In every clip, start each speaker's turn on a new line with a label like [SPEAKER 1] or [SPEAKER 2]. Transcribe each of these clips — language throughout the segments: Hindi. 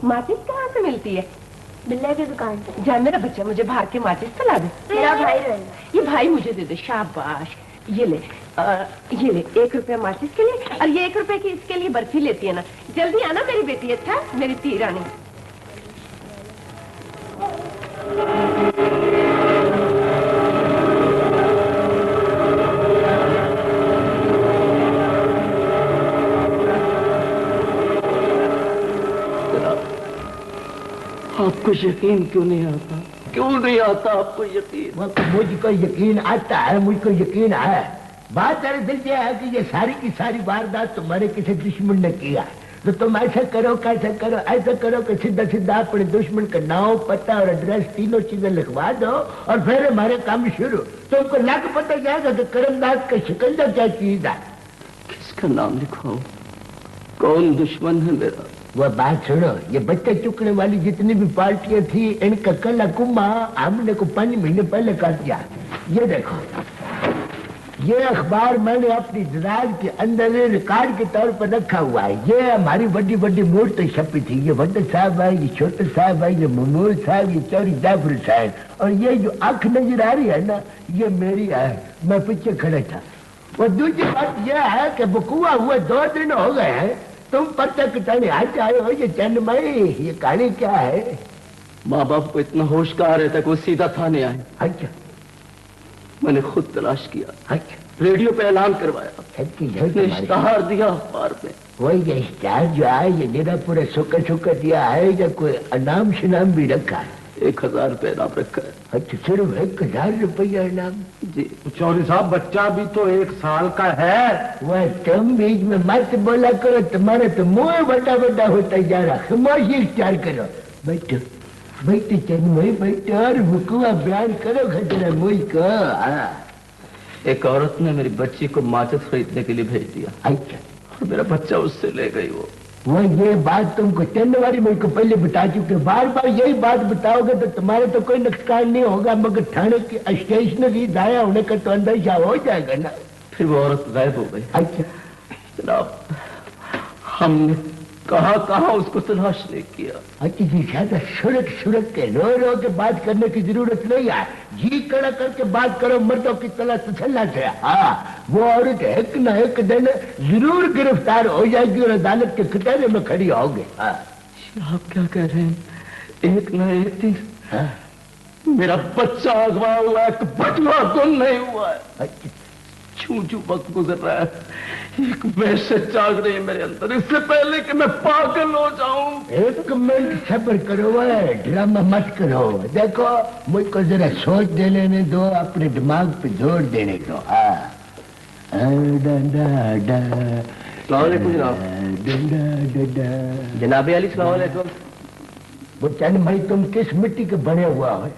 [SPEAKER 1] माचिस कहाँ से मिलती है?
[SPEAKER 2] बिल्ले की दुकान से।
[SPEAKER 1] जा मेरा बच्चा, मुझे बाहर के माचिस पिला दे।
[SPEAKER 2] मेरा भाई रहेगा।
[SPEAKER 1] ये भाई मुझे दे दे। शाबाश। ये ले 1 रुपया माचिस के लिए, और ये 1 रुपए की इसके लिए बर्फी लेती है ना। जल्दी आना मेरी बेटी। अच्छा मेरी ती रानी।
[SPEAKER 3] आपको यकीन क्यों नहीं आता? क्यों नहीं आता आपको यकीन?
[SPEAKER 4] मुझको यकीन आता है, मुझको यकीन है। बात अरे दिल ये है कि ये सारी की सारी वारदात तुम्हारे किसी दुश्मन ने किया। तो तुम ऐसा करो, कैसा करो, ऐसा करो कि सीधा सीधा अपने दुश्मन का नाम, पता और एड्रेस तीनों चीजें लिखवा दो और फिर हमारे काम शुरू। तुमको लग पता जाएगा कि करमदास का शिकंजा क्या चीज है।
[SPEAKER 3] किसका नाम लिखवाओ? कौन दुश्मन है मेरा?
[SPEAKER 4] वो बात सुनो, ये बच्चे चुकने वाली जितनी भी पार्टियां थी, इनका कला कुम्मा हमने को 5 महीने पहले कर दिया। ये देखो, ये अखबार मैंने अपनी दराज के अंदर रिकॉर्ड के तौर पर रखा हुआ है। ये हमारी बड़ी बड़ी मूर्ति छपी थी। ये वड्डे साहब है, ये छोटे साहब है, ये महमूद साहब, ये चौरी जाफर साहब, और ये जो आंख नजर आ रही है ना, ये मेरी है। मैं पीछे खड़ा था। और दूसरी बात यह है कि बकुआ हुए 2 दिन हो गए हैं, तुम पर्चा कटाने आज आए हो। ये चंद मई, ये कहानी क्या है?
[SPEAKER 3] माँ बाप को इतना होश कहाँ रहता कि वो सीधा थाने आए।
[SPEAKER 4] अच्छा,
[SPEAKER 3] मैंने खुद तलाश किया।
[SPEAKER 4] अच्छा,
[SPEAKER 3] रेडियो पे ऐलान करवाया, इश्तहार दिया अखबार में।
[SPEAKER 4] वही ये इश्तहार जो है, ये मेरा पूरा सुक्का सुक्का दिया है या कोई अनाम शनाम भी रखा है?
[SPEAKER 3] 1000 रुपये इनाम रखा है।
[SPEAKER 4] अच्छा, सिर्फ 1000 रुपया इनाम?
[SPEAKER 3] जी।
[SPEAKER 5] चौधरी साहब, बच्चा भी तो 1 साल का है।
[SPEAKER 4] वह तुम बीच में मत बोला करो, तुम्हारा तो मुंह बड़ा बड़ा होता जा रहा। खामोशी इख्तियार करो। बैठो बैठो चंदमई, बैठो और बकुआ बयान करो खतरा मुझको।
[SPEAKER 3] एक औरत ने मेरी बच्ची को माचिस खरीदने के लिए भेज दिया।
[SPEAKER 4] अच्छा,
[SPEAKER 3] और मेरा बच्चा उससे ले गई।
[SPEAKER 4] वो ये बात तुमको चंद बारी मुझको पहले बता चुके। बार बार यही बात बताओगे तो तुम्हारे तो कोई नुकसान नहीं होगा, मगर थाने की स्टेशनरी जाया होने का तो अंदाजा हो जाएगा ना।
[SPEAKER 3] फिर वो औरत गायब हो गई।
[SPEAKER 4] अच्छा
[SPEAKER 3] जनाब, हमने कहाँ उसको तलाश नहीं किया।
[SPEAKER 4] अच्छा जी, ज्यादा सुरख सुरख के रो के बात करने की जरूरत नहीं है। जी कड़ा करके बात करो, मर्दों की तरह तसल्ला से। हाँ, वो औरत एक न एक दिन जरूर गिरफ्तार हो जाएगी और अदालत के कटहरे में खड़ी होगी। हाँ।
[SPEAKER 3] आप क्या कह रहे हैं? एक न एक दिन?
[SPEAKER 4] हाँ?
[SPEAKER 3] मेरा बच्चा अगवा हुआ है, बचवा गुम नहीं हुआ है।
[SPEAKER 4] अच्छा,
[SPEAKER 3] छू वक्त गुजर रहा है, एक वहशत जाग रही है मेरे अंदर, इससे पहले कि मैं पागल हो जाऊं।
[SPEAKER 4] 1 मिनट सब्र करो, ड्रामा मत करो। देखो, मुझको जरा सोच दे लेने दो, अपने दिमाग पे जोर देने दो। हाँ,
[SPEAKER 3] जनाबे अली सलाम अलैकुम।
[SPEAKER 4] वो चंद भाई, तुम किस मिट्टी के बने हुआ है?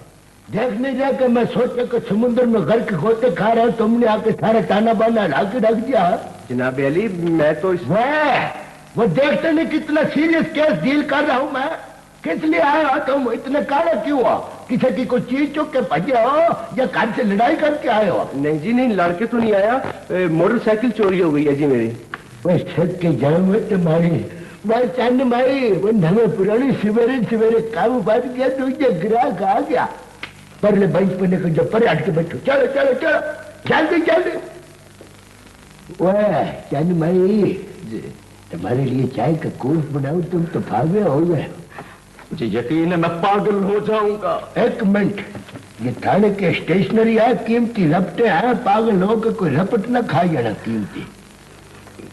[SPEAKER 4] देख नहीं रहा कि मैं सोचे कि समुद्र में घर के गोते खा रहा हूं, तुमने आके सारा ताना बाना ला के रख दिया।
[SPEAKER 5] जनाबे अली, मैं तो
[SPEAKER 4] वो देखते नहीं कितना सीरियस केस डील कर रहा हूं मैं। किस लिए आए हो तुम? इतने काले क्यों हो? किसी की कोई चीज चुक के भजे हो या घर से लड़ाई करके आए हो?
[SPEAKER 5] नहीं जी, नहीं, लड़के तो नहीं आया, मोटरसाइकिल चोरी हो गई है जी मेरी।
[SPEAKER 4] वह छत के जाम में तुम्हारी मैं चंद मारी, वो नवे पुरानी सवेरे सवेरे काम बात किया, तुझे ग्राहक आ गया। पर ले बेंच पर निकल जाओ, पर हट के बैठो। चलो चलो चलो, जल्दी जल्दी। वह चंद मारी
[SPEAKER 3] जी,
[SPEAKER 4] तुम्हारे लिए चाय का कोर्स बनाऊं, तुम तो भागे हो गए।
[SPEAKER 3] मुझे यकीन है मैं पागल हो जाऊंगा।
[SPEAKER 4] 1 मिनट, ये थाने के स्टेशनरी है, कीमती रपटे हैं, पागल हो के कोई रपट न खा जाना कीमती।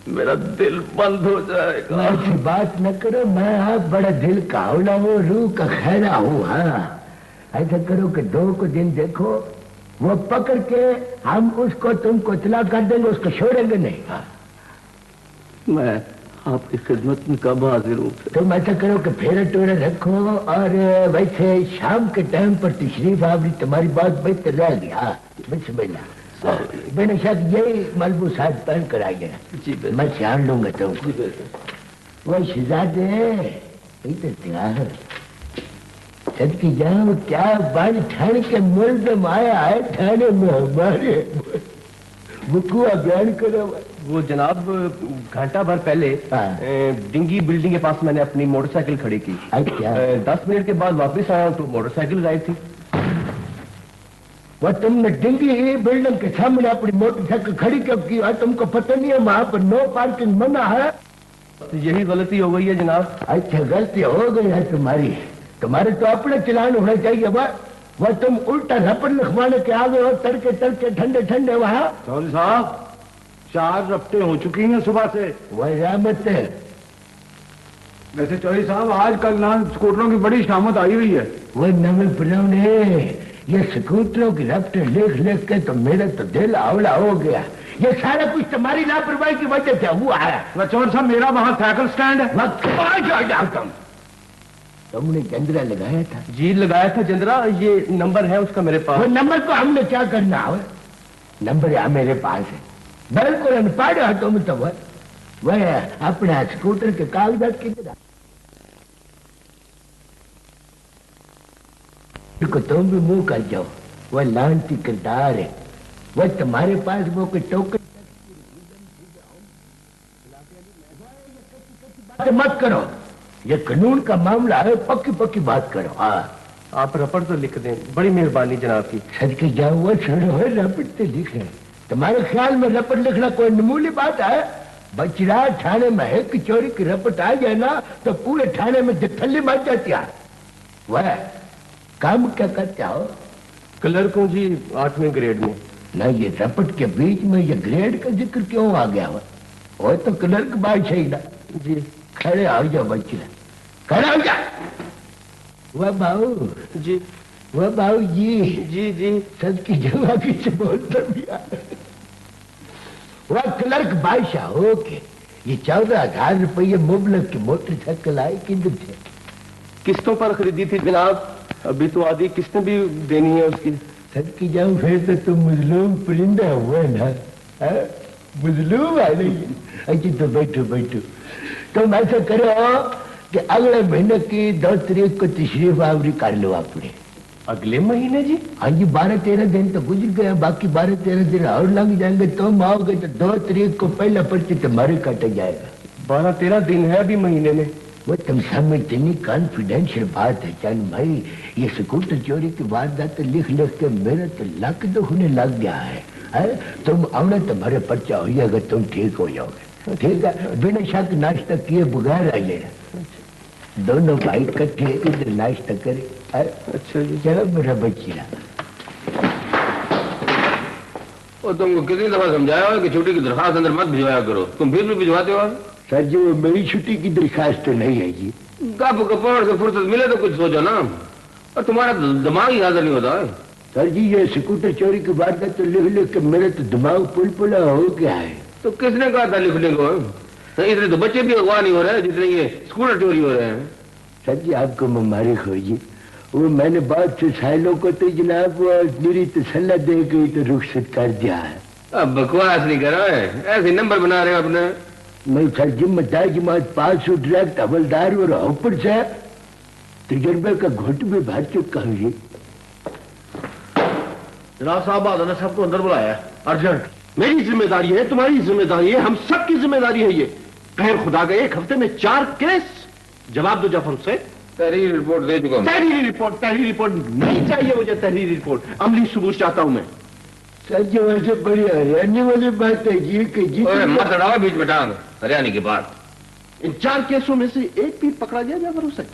[SPEAKER 3] मेरा दिल बंद हो जाएगा।
[SPEAKER 4] ऐसी बात न करो, मैं आप बड़ा दिल का हौला हूँ, रूह का खैरा हूँ। हाँ, ऐसा करो कि 2 को दिन देखो, वो पकड़ के हम उसको तुमको इतला कर देंगे, उसको छोड़ेंगे नहीं। हाँ।
[SPEAKER 3] मैं आपकी खिदमत में कब हाजिर हूँ?
[SPEAKER 4] तुम ऐसा करो कि फेरे टोरे रखो, और वैसे शाम के टाइम पर तशरीफ आवरी, तुम्हारी बात बेहतर रहेगी। हाँ, बिस्मिल्लाह। मैंने शायद यही मलबूसात पहन कर आ गया
[SPEAKER 3] जी,
[SPEAKER 4] मैं जान लूंगा तुमको। वो शहजादे तैयार सदकी जाओ, क्या बाल ठान के मुल्क में आया है, थाने में हमारे बुकुआ बयान करो।
[SPEAKER 5] वो जनाब घंटा भर पहले
[SPEAKER 4] हाँ।
[SPEAKER 5] डिंगी बिल्डिंग के पास मैंने अपनी मोटरसाइकिल खड़ी की।
[SPEAKER 4] अच्छा।
[SPEAKER 5] 10 मिनट के बाद वापस आया तो मोटरसाइकिल गायब थी।
[SPEAKER 4] वह तुमने डिंगी बिल्डिंग के सामने अपनी मोटरसाइकिल खड़ी क्यों की? और तुमको पता नहीं है वहां पर नो पार्किंग मना है?
[SPEAKER 5] तो यही गलती हो गई है जनाब।
[SPEAKER 4] अच्छा, गलती हो गई है तुम्हारी। तुम्हारे तो अपने चलान होना चाहिए। वह तुम उल्टा रपट लिखवाने के आगे हो, तड़के तड़के ठंडे ठंडे वहां।
[SPEAKER 6] चौधरी साहब 4 रफ्ते हो चुकी हैं सुबह से।
[SPEAKER 4] वह रहमत है।
[SPEAKER 6] वैसे चौधरी साहब आजकल ना स्कूटरों की बड़ी शामत आई हुई है।
[SPEAKER 4] वह नवे पुराने ये स्कूटरों की रफ्ते लिख लिख के तो मेरा तो दिल आवड़ा हो गया। ये सारा कुछ तुम्हारी लापरवाही की वजह से हुआ है।
[SPEAKER 6] चौधरी साहब मेरा वहां साइकिल स्टैंड है।
[SPEAKER 4] वह कहाँ जाओ तुमने जंदरा लगाया था?
[SPEAKER 5] जी लगाया था जंदरा। ये नंबर है उसका मेरे पास।
[SPEAKER 4] वो नंबर को हमने क्या करना है? नंबर यहाँ मेरे पास है। बिल्कुल अनपढ़ हो तुम तो। वह अपना स्कूटर के कागजात किधर? को तुम भी मुंह कर जाओ। वह लांती किरदार है। वह तुम्हारे पास वो कोई टोकन मत करो। ये कानून का मामला है, पक्की पक्की बात करो। हाँ,
[SPEAKER 5] आप रपट तो लिख दें, बड़ी मेहरबानी जनाब की।
[SPEAKER 4] सच के जाओ वो छोड़ो, रपट तो लिख रहे। तुम्हारे ख्याल में रपट लिखना कोई मामूली बात है? बचरा थाने में है कि चोरी की रपट आ जाए ना तो पूरे थाने में जथल्ली मच जाती है। वह काम क्या करते हो?
[SPEAKER 5] क्लर्क हूँ जी 8वें ग्रेड में।
[SPEAKER 4] ना ये रपट के बीच में ये ग्रेड का जिक्र क्यों आ गया? वो तो क्लर्क बात सही ना
[SPEAKER 5] जी।
[SPEAKER 4] खड़े हो जाओ बच्चे, खड़े हो जा। वह बाबू
[SPEAKER 5] जी।
[SPEAKER 4] वह बाबू जी
[SPEAKER 5] जी जी।
[SPEAKER 4] सच की जगह की बोलता भी वह क्लर्क बादशाह हो के ये 14,000 रुपये मुबलक की मोटरसाइकिल आई किधर से?
[SPEAKER 5] किस्तों पर खरीदी थी जनाब। अभी तो आधी किस्तें भी देनी है उसकी।
[SPEAKER 4] सच की जाऊं फिर तो तुम मुजलूम परिंदा हुआ ना। मुजलूम आ रही है। अच्छा तो बैठो बैठो। तुम ऐसा करो कि अगले महीने की 2 तारीख को तशरीफ आवरी कर लो अपने।
[SPEAKER 5] अगले महीने जी?
[SPEAKER 4] हाँ जी, 12-13 दिन तो गुजर गया, बाकी 12-13 दिन और लग जाएंगे। तुम आओगे तो 2 तारीख को पहला पर्ची तुम्हारे काटा जाएगा।
[SPEAKER 5] 12-13 दिन है अभी महीने में।
[SPEAKER 4] वो तुम समझते नहीं, कॉन्फिडेंशियल बात है चंद भाई। ये स्कूटर चोरी की वारदात लिख लिख के मेरा तो लक दुखने लग गया है। तुम आओ तुम्हारे पर्चा हो जाएगा, तुम ठीक हो जाओगे। ठीक है, बिना शक नाश्ता किए बगैर आइए। दोनों भाई इकट्ठे इधर नाश्ता करे।
[SPEAKER 5] अच्छा जी।
[SPEAKER 4] चलो मेरा बच्चिया।
[SPEAKER 3] और तुमको कितनी दफा समझाया हो कि छुट्टी की दरखास्त अंदर मत भिजवाया करो, तुम फिर भी भिजवाते हो?
[SPEAKER 4] सर जी वो मेरी छुट्टी की दरखास्त तो नहीं है जी।
[SPEAKER 3] गप गपड़ से फुर्सत मिले तो कुछ सोचो ना। और तुम्हारा दिमाग ही हाजिर नहीं होता है।
[SPEAKER 4] सर जी ये स्कूटर चोरी की वारदात तो लिख लिख के मेरा तो दिमाग पुलपुला हो गया है।
[SPEAKER 3] तो किसने कहा था लिखने को? तो इतने तो बच्चे भी अगवा नहीं हो रहे हैं जितने ये स्कूटर चोरी हो रहे हैं।
[SPEAKER 4] सर जी आपको मुबारक हो जी। वो मैंने बहुत से सालों को तो जनाब मेरी तसल्ला दे गई तो रुखसत कर दिया है।
[SPEAKER 3] अब बकवास नहीं करो, ऐसे नंबर बना रहे हो अपने।
[SPEAKER 4] मैं सर जिम्मेदार जमात पास हूँ, डायरेक्ट हवलदार और ऊपर से तजर्बे का घुट भी भर चुका हूँ जी।
[SPEAKER 6] जनाब साहब अदालत साहब को अंदर बुलाया है अर्जेंट। मेरी जिम्मेदारी है, तुम्हारी जिम्मेदारी है, हम सबकी जिम्मेदारी है ये। खैर खुदा गए 1 हफ्ते में 4 केस। जवाब दो जाफर से।
[SPEAKER 3] तहरीरी रिपोर्ट दे चुका हूं।
[SPEAKER 6] तहरीरी रिपोर्ट नहीं चाहिए मुझे। तहरीरी रिपोर्ट अमली सबूत चाहता हूं मैं।
[SPEAKER 4] सर जी वैसे बड़ी हरियाणी वाली बात है जी कि जी
[SPEAKER 3] मत लड़ाओ बीच में टांग। हरियाणी की बात।
[SPEAKER 6] इन 4 केसों में से एक भी पकड़ा गया जाफर हुसैन?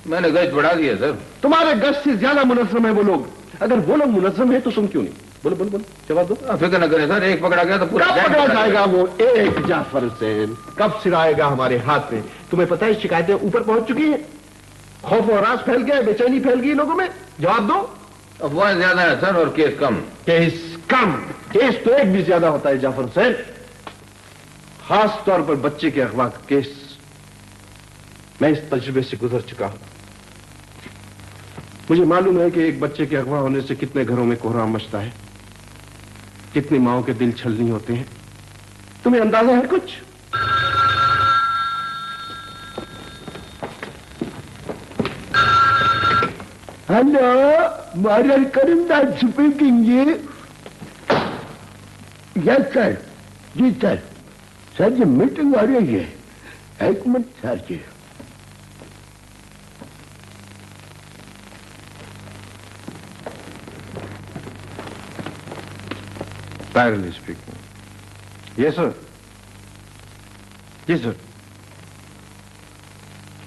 [SPEAKER 3] मैंने गश्त बढ़ा दी है सर।
[SPEAKER 6] तुम्हारे गश्त से ज्यादा मुनज़्ज़म है वो लोग। अगर वो लोग मुनज़्ज़म है तो तुम क्यों नहीं? बोलो बोलो बोलो, जवाब दो।
[SPEAKER 3] फिक्र न करें सर, एक पकड़ा गया तो पूरा
[SPEAKER 6] कब पकड़ा जाएगा वो एक जाफर हुसैन? कब सिराएगा हमारे हाथ में? तुम्हें पता है शिकायतें ऊपर पहुंच चुकी हैं, खौफ और राज फैल गया, बेचैनी फैल गई लोगों में। जवाब दो।
[SPEAKER 3] अफवाह ज्यादा है सर और केस कम।
[SPEAKER 6] केस कम? केस तो एक भी ज्यादा होता है जाफर हुसैन, खास तौर पर बच्चे के अगवा का केस। मैं इस तजुर्बे से गुजर चुका हूं। मुझे मालूम है कि एक बच्चे के अगवा होने से कितने घरों में कोहराम मचता है, कितनी माओं के दिल छलनी होते हैं। तुम्हें अंदाजा है कुछ?
[SPEAKER 4] हेलो, मारल करीमदास स्पीकिंग जी। यस सर, जी सर। सर जी मीटिंग हो रही है, एक मिनट सर जी।
[SPEAKER 6] Parallel speaking. Yes, sir. जी सर,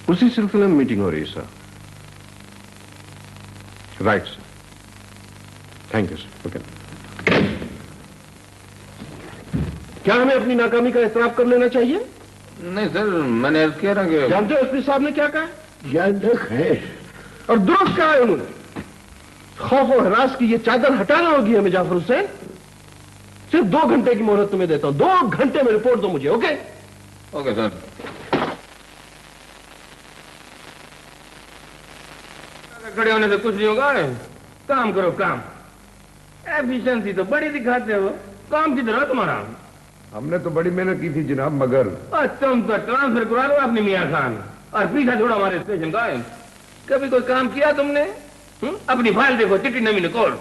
[SPEAKER 6] उसी सिलसिले में मीटिंग हो रही है sir. Right sir, thank you sir. Okay. क्या हमें अपनी नाकामी का एतराफ कर लेना चाहिए?
[SPEAKER 5] नहीं सर, मैंने अर्ज किया ना कि
[SPEAKER 6] जानते हो एसपी साहब ने क्या कहा?
[SPEAKER 4] जानते हैं
[SPEAKER 6] और दुरुस्त कहा है उन्होंने। खौफ और हरास की ये चादर हटाना होगी हमें जाफर हुसैन। सिर्फ 2 घंटे की मोहलत तुम्हें देता हूं, 2 घंटे में रिपोर्ट दो मुझे। Okay
[SPEAKER 5] okay sir. खड़े होने से कुछ नहीं होगा, काम करो काम। एफिशिएंसी तो बड़ी दिखाते हो, काम की तरह तुम्हारा।
[SPEAKER 6] हमने तो बड़ी मेहनत की थी जनाब, मगर
[SPEAKER 5] तुम तो ट्रांसफर करा लो अपनी मियां खान और पीछा छोड़ा हमारे स्टेशन का। कभी कोई काम किया तुमने? अपनी फाइल देखो, चिट्ठी नवीन कोड,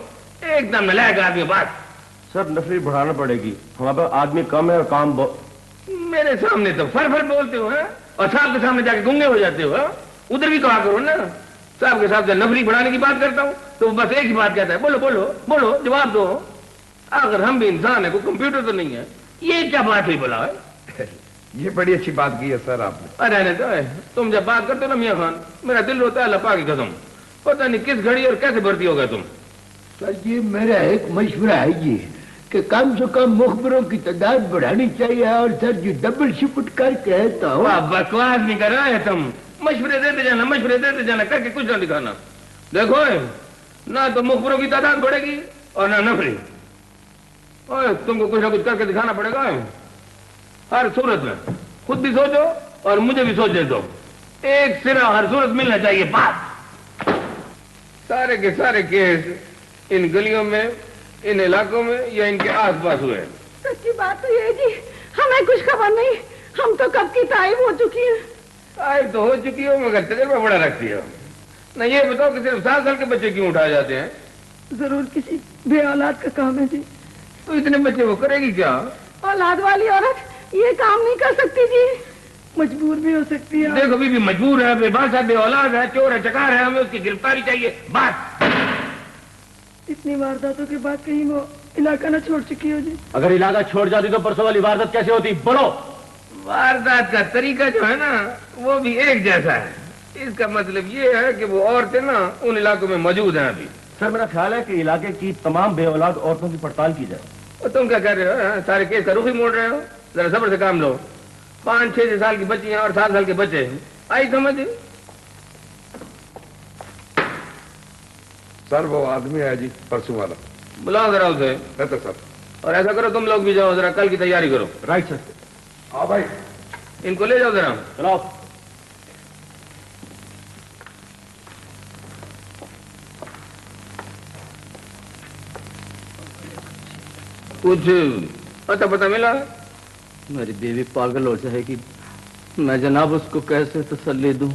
[SPEAKER 5] एकदम नलायक आदमी। बात
[SPEAKER 6] सर नफरी बढ़ाना पड़ेगी, हमारे पास आदमी कम है और काम
[SPEAKER 5] मेरे सामने तो फर फर बोलते हो है? और साहब के सामने जाके गुंगे हो जाते हो है? उधर भी कहा करो ना। साहब के साथ जब नफरी बढ़ाने की बात करता हूं तो बस एक ही बात कहता है, बोलो बोलो बोलो, जवाब दो। अगर हम भी इंसान है, कोई कंप्यूटर तो नहीं है। ये क्या बात हुई बोला है?
[SPEAKER 6] ये बड़ी अच्छी बात की है सर आपने।
[SPEAKER 5] अरे तो है, तुम जब बात करते हो ना मियां खान, मेरा दिल रोता है अल्लाह पाक की कसम। पता नहीं किस घड़ी और कैसे भर्ती होगा तुम।
[SPEAKER 4] सर जी मेरा एक मशवरा है जी कि कम से कम मुखबरों की तादाद बढ़ानी चाहिए, और सर जी डबल शिफ्ट करके तो
[SPEAKER 5] बकवास नहीं कर रहा है तुम। मशवरे देते जाना, मशवरे देते जाना, करके कुछ ना दिखाना। देखो ना तो मुखबरों की तादाद बढ़ेगी और ना नफरी। तुमको कुछ ना कुछ करके दिखाना पड़ेगा हर सूरत में। खुद भी सोचो और मुझे भी सोचने दो। एक सिरा हर सूरत मिलना चाहिए। बात सारे के सारे केस इन गलियों में, इन इलाकों में या इनके आसपास हुए।
[SPEAKER 1] सच्ची बात तो ये जी, हमें कुछ खबर नहीं। हम तो कब की ताइब हो चुकी है।
[SPEAKER 5] ताइब तो हो चुकी हो, मगर तजर्बा बड़ा रखती हो ना। ये बताओ कि सिर्फ 7 साल के बच्चे क्यों उठाए जाते हैं?
[SPEAKER 1] जरूर किसी बे औलाद का काम है जी।
[SPEAKER 5] तो इतने बच्चे वो करेगी क्या?
[SPEAKER 1] औलाद वाली औरत ये काम नहीं कर सकती जी, मजबूर भी हो सकती है।
[SPEAKER 5] देखो बीबी मजबूर है, बेबस है, बेऔलाद है, चोर है, चकार है, हमें उसकी गिरफ्तारी चाहिए। बात
[SPEAKER 1] इतनी वारदातों के बाद कहीं वो इलाका न छोड़ चुकी हो जी?
[SPEAKER 6] अगर इलाका छोड़ जाती तो परसों वाली वारदात कैसे होती? बोलो।
[SPEAKER 5] वारदात का तरीका जो है ना वो भी एक जैसा है। इसका मतलब ये है कि वो औरतें ना उन इलाकों में मौजूद हैं अभी।
[SPEAKER 6] सर मेरा ख्याल है कि इलाके की तमाम बेऔलाद औरतों की पड़ताल की जाए।
[SPEAKER 5] और तुम क्या कर रहे हो? सारे केस का रुख ही मोड़ रहे हो। जरा सब्र से काम लो। 5-6 साल की बच्ची हैं और 7 साल के बच्चे हैं। आई समझ?
[SPEAKER 6] सर वो आदमी है जी परसों वाला,
[SPEAKER 5] बुलाओ जरा उसे।
[SPEAKER 6] है तो सर।
[SPEAKER 5] और ऐसा करो तुम लोग भी जाओ, जरा कल की तैयारी करो।
[SPEAKER 6] Right sir. हाँ भाई
[SPEAKER 5] इनको ले जाओ जरा।
[SPEAKER 6] चलो।
[SPEAKER 5] कुछ पता पता मिला?
[SPEAKER 3] मेरी बीवी पागल हो जाएगी, मैं जनाब उसको कैसे तसल्ली दूं?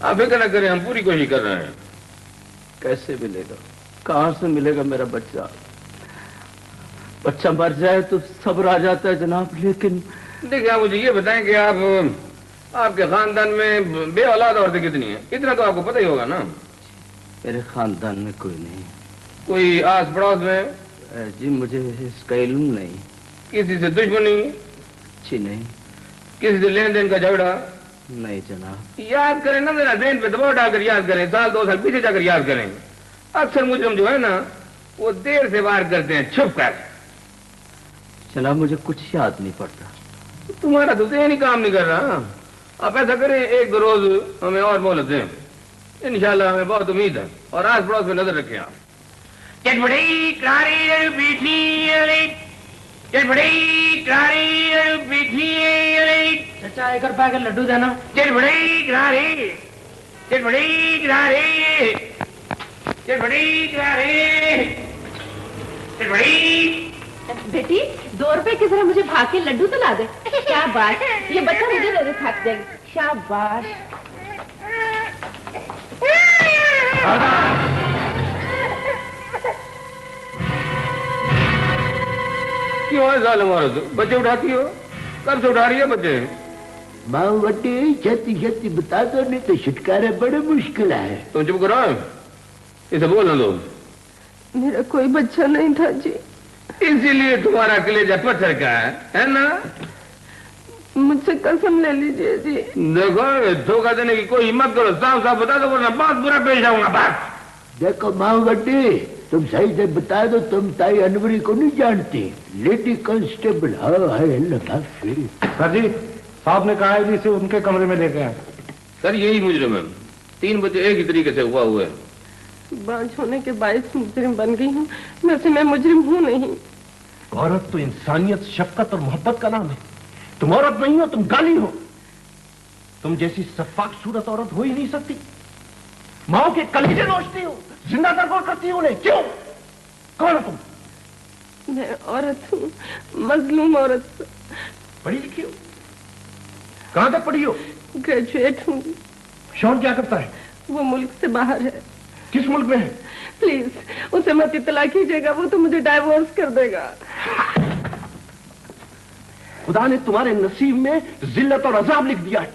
[SPEAKER 5] आप फिक्र न करें, हम पूरी कोशिश कर रहे हैं।
[SPEAKER 3] कैसे मिलेगा, कहां से मिलेगा मेरा बच्चा? बच्चा मर जाए तो सब्र आ जाता है जनाब, लेकिन
[SPEAKER 5] देखिए आप मुझे ये बताएं कि आपके खानदान में बेऔलाद औरतें कितनी हैं? इतना तो आपको पता ही होगा ना।
[SPEAKER 3] मेरे खानदान में कोई नहीं।
[SPEAKER 5] कोई आस पड़ोस में?
[SPEAKER 3] जी मुझे इसका इल्म नहीं।
[SPEAKER 5] किसी से दुश्मनी?
[SPEAKER 3] जी नहीं।
[SPEAKER 5] किसी से लेन देन का झगड़ा?
[SPEAKER 3] नहीं जनाब।
[SPEAKER 5] याद करें ना, मेरा देन पे दबाव डालकर याद करें, 1-2 साल पीछे जाकर याद करें। अक्सर मुजरम जो है ना वो देर से वार करते हैं छुप कर।
[SPEAKER 3] जनाब मुझे कुछ याद नहीं पड़ता।
[SPEAKER 5] तुम्हारा तो देन ही काम नहीं कर रहा। आप ऐसा करें, 1-2 रोज हमें और मोहलत दें, इंशाल्लाह हमें बहुत उम्मीद है। और आस पड़ोस में नजर रखें आप। चटपटी कारी पीठी, चटपटी कारी पीठी।
[SPEAKER 1] चाचा 1 रुपए के लड्डू देना।
[SPEAKER 5] चटपटी कारी, चटपटी कारी, चटपटी कारी, चटपटी।
[SPEAKER 1] बेटी 2 रुपए की तरह मुझे भाग के लड्डू तो ला दे। क्या बात, ये बच्चा मुझे दे दे, थक जाएगी। शाबाश।
[SPEAKER 5] क्यों है जालिम औरत? बच्चे उठाती हो? कब से उठा रही है बच्चे?
[SPEAKER 4] माँ बटे छेती छेती बता दो, नहीं तो छुटकारा बड़ा मुश्किल है।
[SPEAKER 5] तुम चुप करो, इसे बोलना दो।
[SPEAKER 1] मेरा कोई बच्चा नहीं था जी,
[SPEAKER 5] इसीलिए तुम्हारा कलेजा पत्थर का है ना?
[SPEAKER 1] मुझसे कसम ले लीजिए जी।
[SPEAKER 5] देखो, धोखा देने की कोई हिम्मत करो, साफ साफ बता दो वरना बहुत बुरा पेश आऊंगा। बात
[SPEAKER 4] देखो माँ बटे, तुम सही से बता दो, तुम ताई अनवरी को नहीं जानती? लेडी कांस्टेबल
[SPEAKER 6] सर जी, साहब ने कहा है कि इसे उनके कमरे में लेके आए।
[SPEAKER 5] सर यही मुजरिम है, 3 बच्चे एक ही तरीके से हुआ हुआ है।
[SPEAKER 1] बांझ होने के बायस मुजरिम बन गई हूँ, वैसे मैं मुजरिम हूँ नहीं।
[SPEAKER 6] औरत तो इंसानियत, शफकत और मोहब्बत का नाम है। तुम औरत नहीं हो, तुम गाली हो। तुम जैसी सफाक सूरत औरत हो ही नहीं सकती। माओ के कलेजे नोचती हो, जिंदा दरबार करती हो उन्हें। क्यों? कौन हो तुम?
[SPEAKER 1] मैं औरत हूँ, मजलूम औरत।
[SPEAKER 6] पढ़ी लिखी हो? कहां तक पढ़ी हो?
[SPEAKER 1] ग्रेजुएट हूँ।
[SPEAKER 6] शौहर क्या करता है?
[SPEAKER 1] वो मुल्क से बाहर है।
[SPEAKER 6] किस मुल्क में है?
[SPEAKER 1] प्लीज उसे मत इत्तला कीजिएगा, वो तो मुझे डाइवोर्स कर देगा।
[SPEAKER 6] खुदा ने तुम्हारे नसीब में जिल्लत और अजाब लिख दिया है।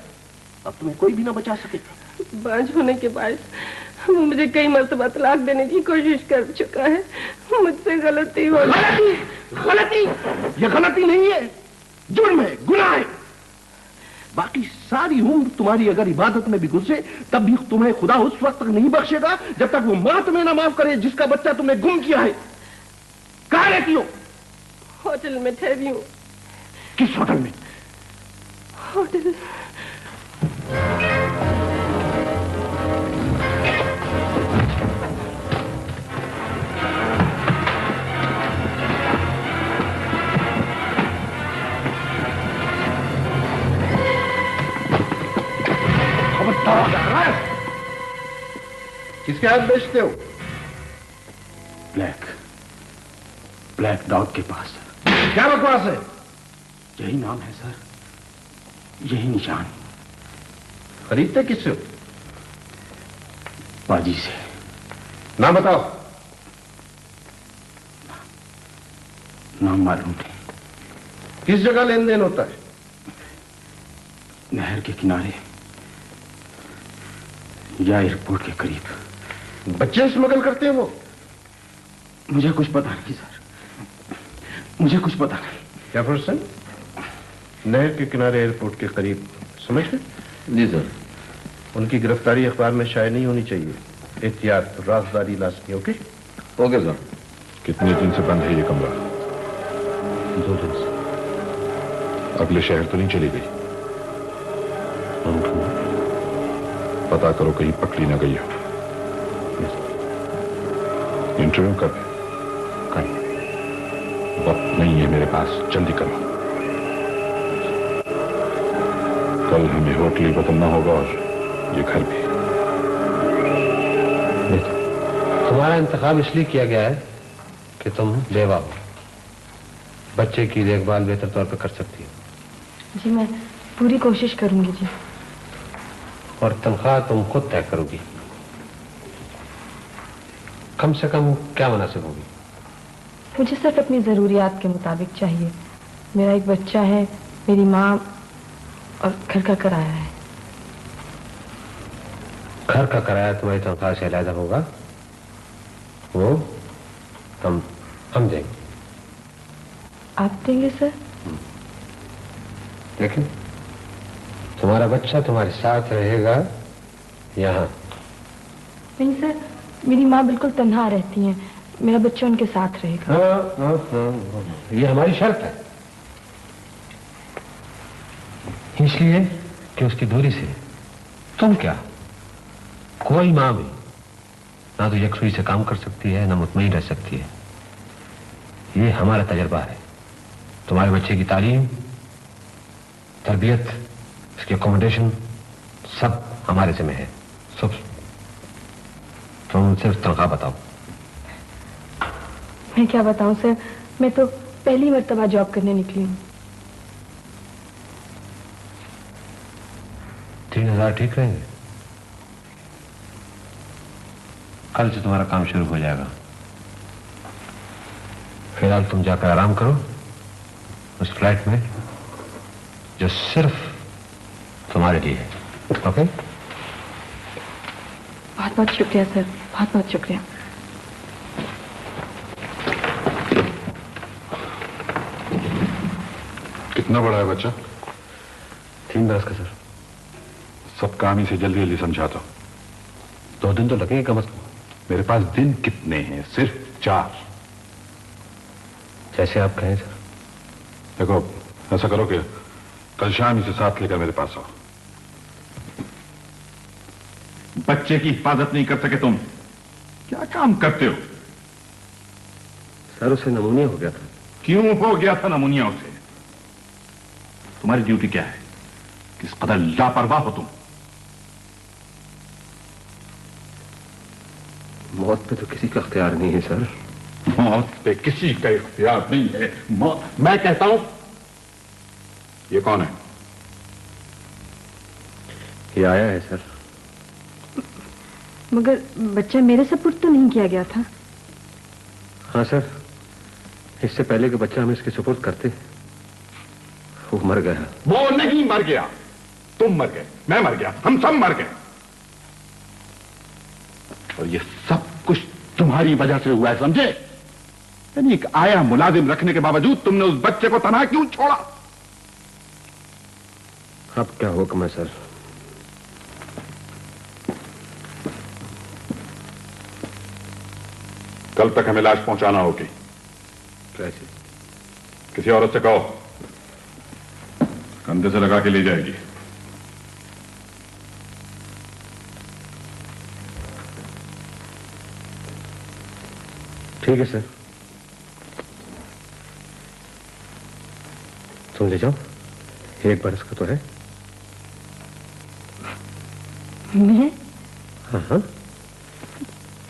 [SPEAKER 6] अब तुम्हें कोई भी ना बचा सके।
[SPEAKER 1] बांझ होने के बाद वो मुझे कई मर्तबा तलाक देने की कोशिश कर चुका है। मुझसे गलती हो गई।
[SPEAKER 6] गलती? ये गलती नहीं है, जुर्म है, गुनाह है। बाकी सारी उम्र तुम्हारी अगर इबादत में भी गुजरे, तब भी तुम्हें खुदा उस वक्त तक नहीं बख्शेगा जब तक वो मां तुम्हें ना माफ करे जिसका बच्चा तुमने गुम किया है। कहां रहती हो?
[SPEAKER 1] होटल में ठहरी हूँ।
[SPEAKER 6] किस होटल में?
[SPEAKER 1] होटल
[SPEAKER 6] किसके हाथ बेचते हो? ब्लैक डॉग के पास। क्या बकवास है?
[SPEAKER 3] यही नाम है सर, यही निशान।
[SPEAKER 6] खरीदते किससे हो?
[SPEAKER 3] बाजी से।
[SPEAKER 6] नाम बताओ।
[SPEAKER 3] नाम मालूम नहीं।
[SPEAKER 6] किस जगह लेन देन होता है?
[SPEAKER 3] नहर के किनारे या एयरपोर्ट के करीब।
[SPEAKER 6] बच्चे स्मगल करते हैं वो?
[SPEAKER 3] मुझे कुछ पता नहीं सर, मुझे कुछ पता नहीं।
[SPEAKER 6] जेफरसन, नहर के किनारे एयरपोर्ट के करीब, समझ गए?
[SPEAKER 5] जी सर।
[SPEAKER 6] उनकी गिरफ्तारी अखबार में शाये नहीं होनी चाहिए। एहतियात, राजदारी लाजमी। Okay
[SPEAKER 5] okay sir.
[SPEAKER 7] कितने दिन से बंद है ये कमरा?
[SPEAKER 6] 2 दिन से।
[SPEAKER 7] अगले शहर तो नहीं चली गई? पता करो कहीं पकड़ी ना गई हो। इंटरव्यू कब है?
[SPEAKER 6] कल।
[SPEAKER 7] वक्त नहीं है मेरे पास, जल्दी करो। कल हमें होटल ही बदलना होगा और ये घर भी।
[SPEAKER 8] तुम्हारा इंतखाब इसलिए किया गया है कि तुम बेवा हो, बच्चे की देखभाल बेहतर तौर पर कर सकती हो।
[SPEAKER 2] जी मैं पूरी कोशिश करूंगी जी।
[SPEAKER 8] और तनख्वाह तुम खुद तय करोगी। कम से कम क्या मुनासिब होगी?
[SPEAKER 2] मुझे सिर्फ अपनी जरूरियात के मुताबिक चाहिए। मेरा एक बच्चा है, मेरी माँ और घर का किराया है।
[SPEAKER 8] घर का किराया तुम्हारी तनख्वाह से अलग होगा, वो हम देंगे।
[SPEAKER 2] आप देंगे सर?
[SPEAKER 8] लेकिन तुम्हारा बच्चा तुम्हारे साथ रहेगा यहाँ?
[SPEAKER 2] नहीं सर, मेरी माँ बिल्कुल तन्हा रहती हैं, मेरा बच्चा उनके साथ रहेगा।
[SPEAKER 8] हाँ, ये हमारी शर्त है, इसलिए कि उसकी दूरी से तुम क्या, कोई माँ भी ना तो यकसुई से काम कर सकती है, ना मुतमईन रह सकती है। ये हमारा तजर्बा है। तुम्हारे बच्चे की तालीम, तरबियत, इसकी अकोमोडेशन सब हमारे जिम्मे है। सब तुम सिर्फ तनख्वाह बताओ।
[SPEAKER 2] मैं क्या बताऊं सर, मैं तो पहली मर्तबा जॉब करने निकली हूँ।
[SPEAKER 8] 3000 ठीक रहेंगे? कल से तुम्हारा काम शुरू हो जाएगा। फिलहाल तुम जाकर आराम करो, उस फ्लैट में जो सिर्फ तुम्हारे लिए है। ओके?
[SPEAKER 2] बहुत बहुत शुक्रिया सर, बहुत बहुत शुक्रिया।
[SPEAKER 7] कितना बड़ा है बच्चा?
[SPEAKER 8] 3 बरस का सर।
[SPEAKER 7] सब काम ही से जल्दी जल्दी समझाता हूं।
[SPEAKER 8] 2 दिन तो लगेंगे कम से कम।
[SPEAKER 7] मेरे पास दिन कितने हैं? सिर्फ 4।
[SPEAKER 8] जैसे आप कहें सर।
[SPEAKER 7] देखो, ऐसा करो कि कल शाम इसे साथ लेकर मेरे पास आओ। बच्चे की हिफाजत नहीं कर सके तुम, क्या काम करते हो?
[SPEAKER 8] सर उसे नमूनिया हो गया था।
[SPEAKER 7] क्यों हो गया था नमूनिया उसे? तुम्हारी ड्यूटी क्या है? किस कदर लापरवाह हो तुम?
[SPEAKER 8] मौत पे तो किसी का अख्तियार नहीं है सर।
[SPEAKER 7] मौत पे किसी का इख्तियार नहीं है। मैं कहता हूं, ये कौन है?
[SPEAKER 8] ये आया है सर।
[SPEAKER 2] मगर बच्चा मेरे सपुर्द तो नहीं किया गया था।
[SPEAKER 8] हाँ सर, इससे पहले कि बच्चा हम इसके सुपुर्द करते वो मर गया।
[SPEAKER 7] वो नहीं मर गया, तुम मर गए, मैं मर गया, हम सब मर गए। और ये सब कुछ तुम्हारी वजह से हुआ है, समझे? यानी एक आया मुलाजिम रखने के बावजूद तुमने उस बच्चे को तनहा क्यों छोड़ा?
[SPEAKER 8] अब क्या हुक्म है सर?
[SPEAKER 7] कल तक हमें लाश पहुंचाना होगी।
[SPEAKER 8] कैसे?
[SPEAKER 7] किसी औरत से कहो, कंधे से लगा के ले जाएगी।
[SPEAKER 8] ठीक है सर, तुम ले जाओ। 1 बरस का तो है।
[SPEAKER 2] मैं?
[SPEAKER 8] हाँ हाँ,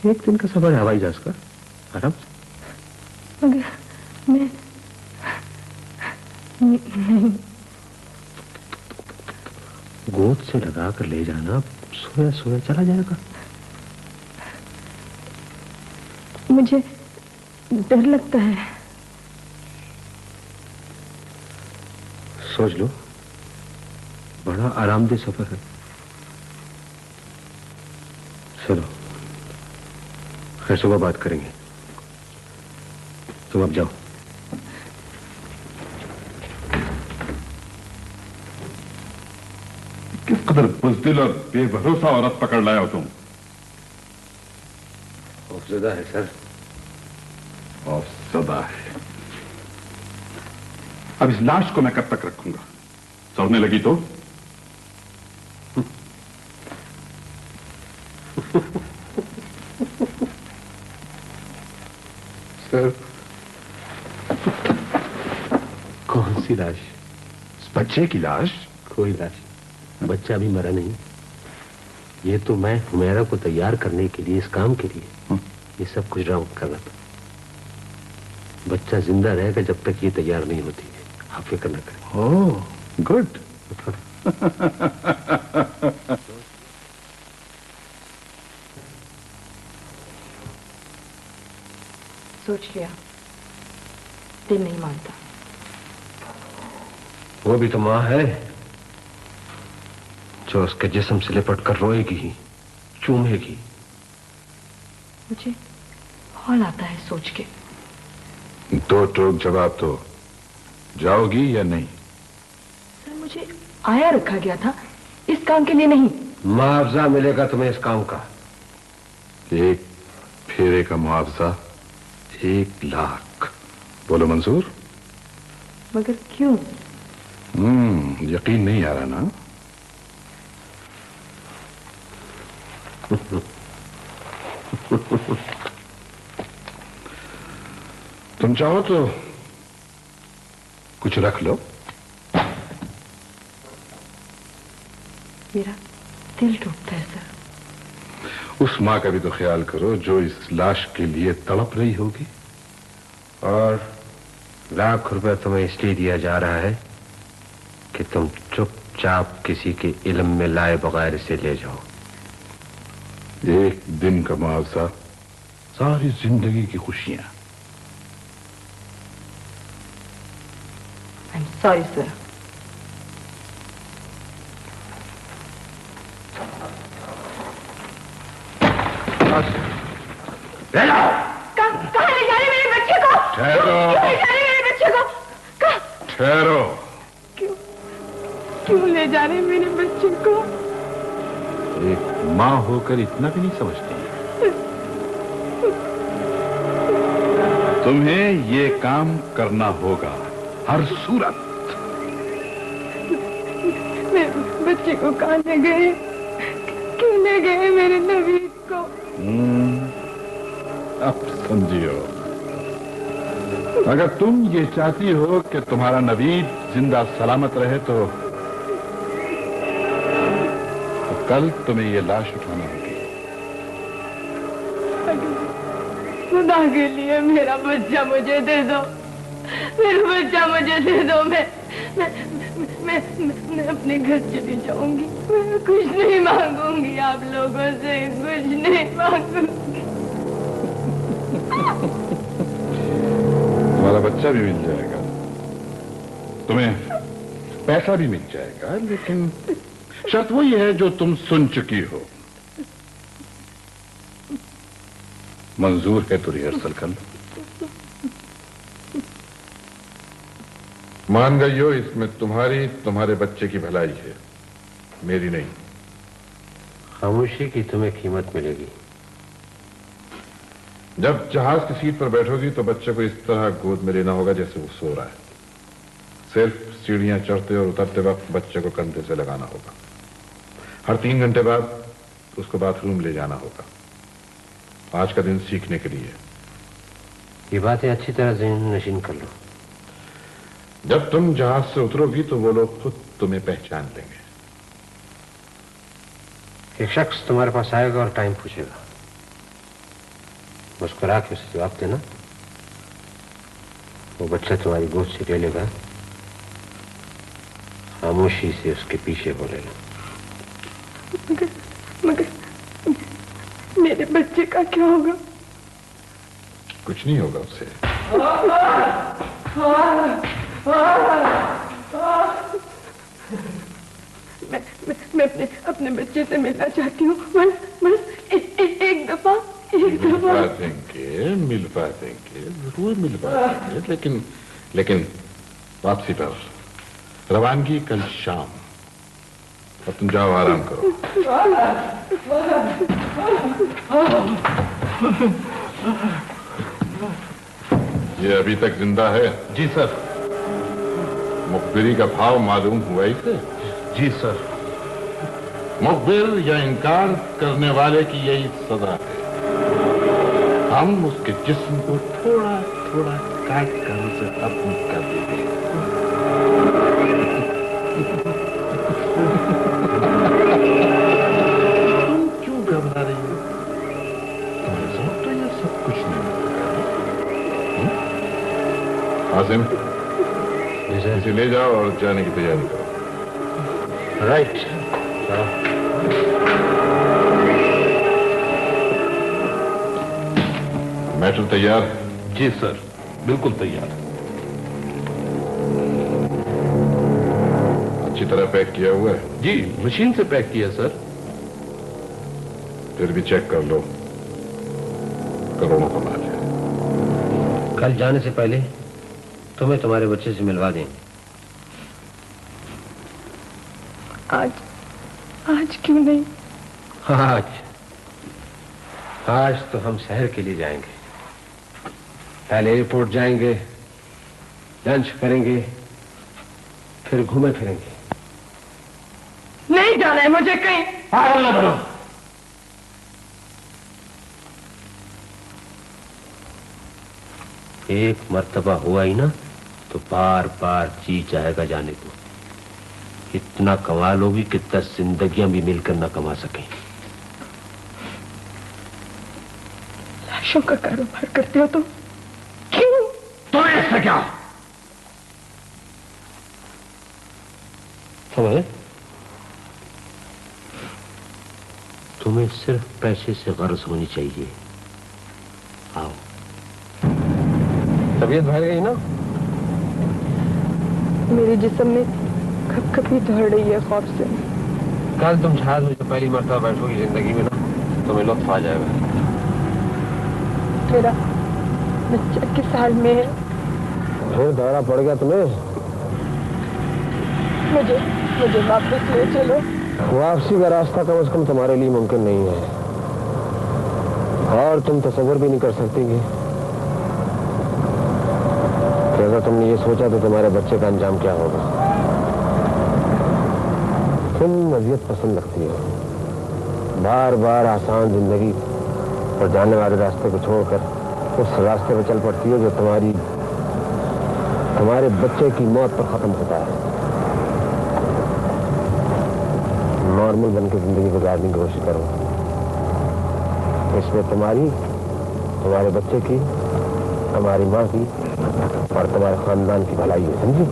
[SPEAKER 8] 1 दिन का सफर है हवाई जहाज का, आराम से।
[SPEAKER 2] मगर मैं नहीं।
[SPEAKER 8] गोद से लगा कर ले जाना, सोया सोया चला जाएगा।
[SPEAKER 2] मुझे डर लगता है।
[SPEAKER 8] सोच लो, बड़ा आरामदेह सफर है। चलो, खैर सुबह बात करेंगे। तुम अब जाओ।
[SPEAKER 7] किस कदर बुज़दिल और बेभरोसा औरत पकड़ लाया हो तुम।
[SPEAKER 8] खौफज़दा है सर।
[SPEAKER 7] खौफज़दा है। अब इस लाश को मैं कब तक रखूंगा? सड़ने लगी तो?
[SPEAKER 8] सर, कौन सी लाश?
[SPEAKER 7] इस बच्चे की लाश?
[SPEAKER 8] कोई लाश, बच्चा भी मरा नहीं। ये तो मैं हुमैरा को तैयार करने के लिए, इस काम के लिए ये सब कुछ ड्रामा कर रहा था। बच्चा जिंदा रहेगा जब तक ये तैयार नहीं होती है, आप फिक्र न करें।
[SPEAKER 7] ओह, गुड।
[SPEAKER 2] सोच लिया, दिल नहीं मानता।
[SPEAKER 8] वो भी तो माँ है जो उसके जिस्म से लिपट कर रोएगी, चूमेगी।
[SPEAKER 2] मुझे हौल आता है सोच के।
[SPEAKER 7] 2 टोक जवाब दो, जाओगी या नहीं?
[SPEAKER 2] सर, मुझे आया रखा गया था, इस काम के लिए नहीं।
[SPEAKER 8] मुआवजा मिलेगा तुम्हें इस काम का।
[SPEAKER 7] 1 फेरे का मुआवजा 1 लाख। बोलो मंजूर?
[SPEAKER 2] मगर क्यों?
[SPEAKER 7] यकीन नहीं आ रहा ना? तुम चाहो तो कुछ रख लो।
[SPEAKER 2] मेरा दिल टूटता है सर।
[SPEAKER 7] उस माँ का भी तो ख्याल करो जो इस लाश के लिए तड़प रही होगी।
[SPEAKER 8] और लाख रुपए तुम्हें इसलिए दिया जा रहा है कि तुम चुपचाप किसी के इल्म में लाए बगैर इसे ले जाओ।
[SPEAKER 7] 1 दिन का मुआवजा, सारी जिंदगी की खुशियां।
[SPEAKER 2] I am sorry sir.
[SPEAKER 7] ले जाओ।
[SPEAKER 1] कहाँ ले जा रहे मेरे बच्चे को?
[SPEAKER 7] ठहरो।
[SPEAKER 1] क्यों ले जा रहे मेरे बच्चे को?
[SPEAKER 7] ठहरो।
[SPEAKER 2] क्यों ले जा रहे मेरे बच्चे को?
[SPEAKER 7] एक माँ होकर इतना भी नहीं समझती। तुम्हें ये काम करना होगा हर सूरत।
[SPEAKER 2] मेरे बच्चे को कहाँ ले गए? क्यों ले गए मेरे नवीद को?
[SPEAKER 7] अब समझियो, अगर तुम ये चाहती हो कि तुम्हारा नवीद जिंदा सलामत रहे तो कल तुम्हें ये लाश उठाना होगी।
[SPEAKER 2] खुदा के लिए मेरा बच्चा मुझे दे दो, मेरा बच्चा मुझे दे दो। मैं अपने घर चली जाऊंगी। मैं कुछ नहीं मांगूंगी आप लोगों से, कुछ नहीं मांगूंगी।
[SPEAKER 7] तुम्हारा बच्चा भी मिल जाएगा, तुम्हें पैसा भी मिल जाएगा, लेकिन शर्त वही है जो तुम सुन चुकी हो। मंजूर है तो रिहर्सल कर लो। मान गई हो, इसमें तुम्हारी तुम्हारे बच्चे की भलाई है, मेरी नहीं।
[SPEAKER 8] खामोशी की तुम्हें कीमत मिलेगी।
[SPEAKER 7] जब जहाज की सीट पर बैठोगी तो बच्चे को इस तरह गोद में लेना होगा जैसे वो सो रहा है। सिर्फ सीढ़ियां चढ़ते और उतरते वक्त बच्चे को कंधे से लगाना होगा। हर 3 घंटे बाद उसको बाथरूम ले जाना होगा। आज का दिन सीखने के लिए।
[SPEAKER 8] ये बातें अच्छी तरह ज़हन नशीन कर लो।
[SPEAKER 7] जब तुम जहाज से उतरोगी तो वो लोग खुद तुम्हें पहचान लेंगे।
[SPEAKER 8] एक शख्स तुम्हारे पास आएगा और टाइम पूछेगा। मुस्कुरा के उसे जवाब देना। वो बच्चा तुम्हारी गोद से ले लेगा, खामोशी से उसके पीछे हो लेना।
[SPEAKER 2] मगर मेरे बच्चे का क्या होगा?
[SPEAKER 7] कुछ नहीं होगा उससे।
[SPEAKER 2] मैं अपने बच्चे से मिलना चाहती हूँ। बस एक दफा।
[SPEAKER 7] मिल पाएंगे, जरूर मिल पाएंगे, लेकिन वापसी पर रवानगी कल शाम। अब तुम जाओ, आराम करो। ये अभी तक जिंदा है?
[SPEAKER 6] जी सर।
[SPEAKER 7] मुखबिरी का भाव मालूम हुआ इसे?
[SPEAKER 6] जी सर।
[SPEAKER 7] मुखबिर या इनकार करने वाले की यही सजा है। हम उसके जिस्म को थोड़ा थोड़ा काट कर उसे खत्म कर देंगे। तुम क्यों घबरा रही हो? तुम्हारे साथ तो ये सब कुछ नहीं होगा। आसिम, इसे ले जाओ और जाने की तैयारी करो।
[SPEAKER 8] राइट।
[SPEAKER 7] मैटर तैयार?
[SPEAKER 6] जी सर, बिल्कुल तैयार।
[SPEAKER 7] अच्छी तरह पैक किया हुआ है?
[SPEAKER 6] जी, मशीन से पैक किया सर।
[SPEAKER 7] फिर भी चेक कर लो, करोड़ों का माल है।
[SPEAKER 8] कल जाने से पहले तुम्हें तुम्हारे बच्चे से मिलवा दें।
[SPEAKER 2] आज क्यों नहीं?
[SPEAKER 8] आज तो हम शहर के लिए जाएंगे। पहले एयरपोर्ट जाएंगे, लंच करेंगे, फिर घूमे फिरेंगे।
[SPEAKER 2] नहीं जाना है मुझे कहीं।
[SPEAKER 6] पागल न बनो।
[SPEAKER 8] एक मर्तबा हुआ ही ना तो बार बार जी चाहेगा जाने को। इतना कमा लोगी कि 10 जिंदगियां भी मिलकर न कमा सकें।
[SPEAKER 2] लाशों का कारोबार करते हो तो क्यों?
[SPEAKER 6] तुम्हें इससे क्या?
[SPEAKER 8] समझे? तुम्हें सिर्फ पैसे से गर्ज होनी चाहिए। आओ। तबीयत भर गई ना?
[SPEAKER 2] मेरे जिस्म में खपखपी दौड़ रही है खौफ से।
[SPEAKER 8] कल तुम शायद मुझे पहली मरतबा बैठोगी जिंदगी में ना, तुम्हें लुत्फ आ जाएगा।
[SPEAKER 2] मेरा बच्चा किस हाल में है?
[SPEAKER 8] फिर दौरा पड़ गया तुम्हें?
[SPEAKER 2] मुझे वापस ले चलो।
[SPEAKER 8] वापसी का रास्ता कम से कम तुम्हारे लिए मुमकिन नहीं है, और तुम तसव्वुर भी नहीं कर सकती कि अगर तुमने ये सोचा तो तुम्हारे बच्चे का अंजाम क्या होगा। तुम अजियत पसंद लगती हो, बार बार आसान जिंदगी और जाने वाले रास्ते को छोड़कर उस रास्ते पर चल पड़ती हो जो तुम्हारे बच्चे की मौत पर खत्म होता है। नॉर्मल बन के जिंदगी गुजारने की कोशिश करो, इसमें तुम्हारे बच्चे की, तुम्हारी माँ की और तुम्हारे खानदान की भलाई है, समझी?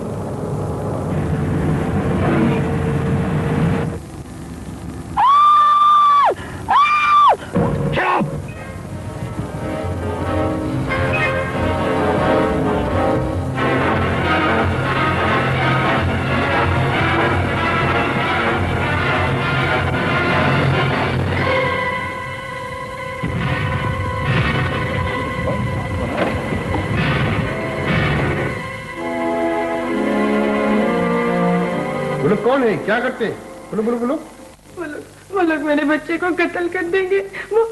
[SPEAKER 6] बोलो कौन है, क्या करते हैं? बोलो बोलो बोलो।
[SPEAKER 2] वो लोग मेरे बच्चे को कत्ल कर देंगे। वो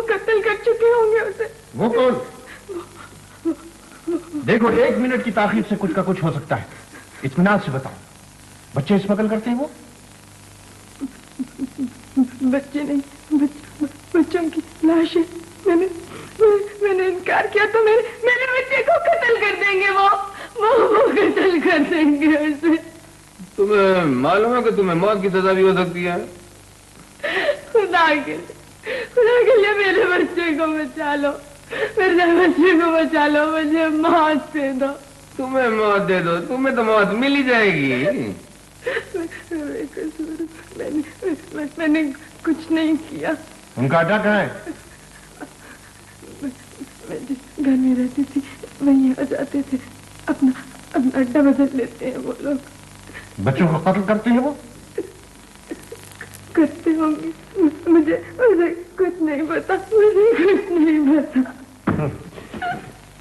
[SPEAKER 2] कत्ल कर चुके होंगे उसे।
[SPEAKER 6] वो कौन? देखो 1 मिनट की ताखीर से कुछ का कुछ हो सकता है, इत्मीनान से बताओ। बच्चे स्मगल करते हैं वो?
[SPEAKER 2] बच्चे नहीं, बच्चों की लाशें। मैंने इनकार किया तो मेरे बच्चे को कत्ल कर देंगे। वो कत्ल कर देंगे उसे।
[SPEAKER 5] तुम्हें मालूम है कि तुम्हें मौत की सजा भी हो सकती है?
[SPEAKER 2] खुदा के लिए मेरे बच्चे को बचा लो, मेरे बच्चे को बचा लो, मुझे मौत दे दो।
[SPEAKER 5] तुम्हें मौत दे दो? तुम्हें तो मौत मिल ही जाएगी।
[SPEAKER 2] मैंने कुछ नहीं किया।
[SPEAKER 6] उनका अड्डा कहाँ है?
[SPEAKER 2] मैं जिस घर में रहती थी वहीं आ जाते थे। अपना अड्डा बदल लेते हैं वो लोग।
[SPEAKER 6] बच्चों को कत्ल करते हैं वो?
[SPEAKER 2] करते होंगे, मुझे कुछ नहीं पता,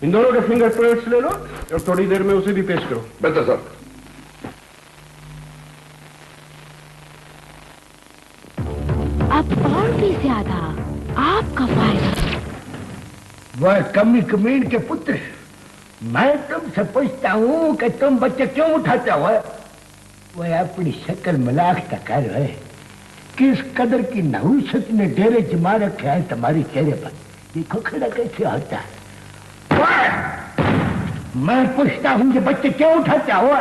[SPEAKER 6] इन दोनों के फिंगरप्रिंट्स ले लो और थोड़ी देर में उसे भी पेश करो।
[SPEAKER 7] बेहतर साहब।
[SPEAKER 9] अब और भी ज्यादा आपका फायदा।
[SPEAKER 4] वह कमी कमीन के पुत्र, मैं तुमसे पूछता हूँ कि तुम बच्चे क्यों उठाते हो? वह अपनी शक्ल मलाखता कर है, किस कदर की नहुसत ने डेरे जमा रखे हैं तुम्हारे चेहरे पर। देखो खड़ा कैसे होता है। मैं पूछता हूँ कि बच्चे क्यों उठाते हो?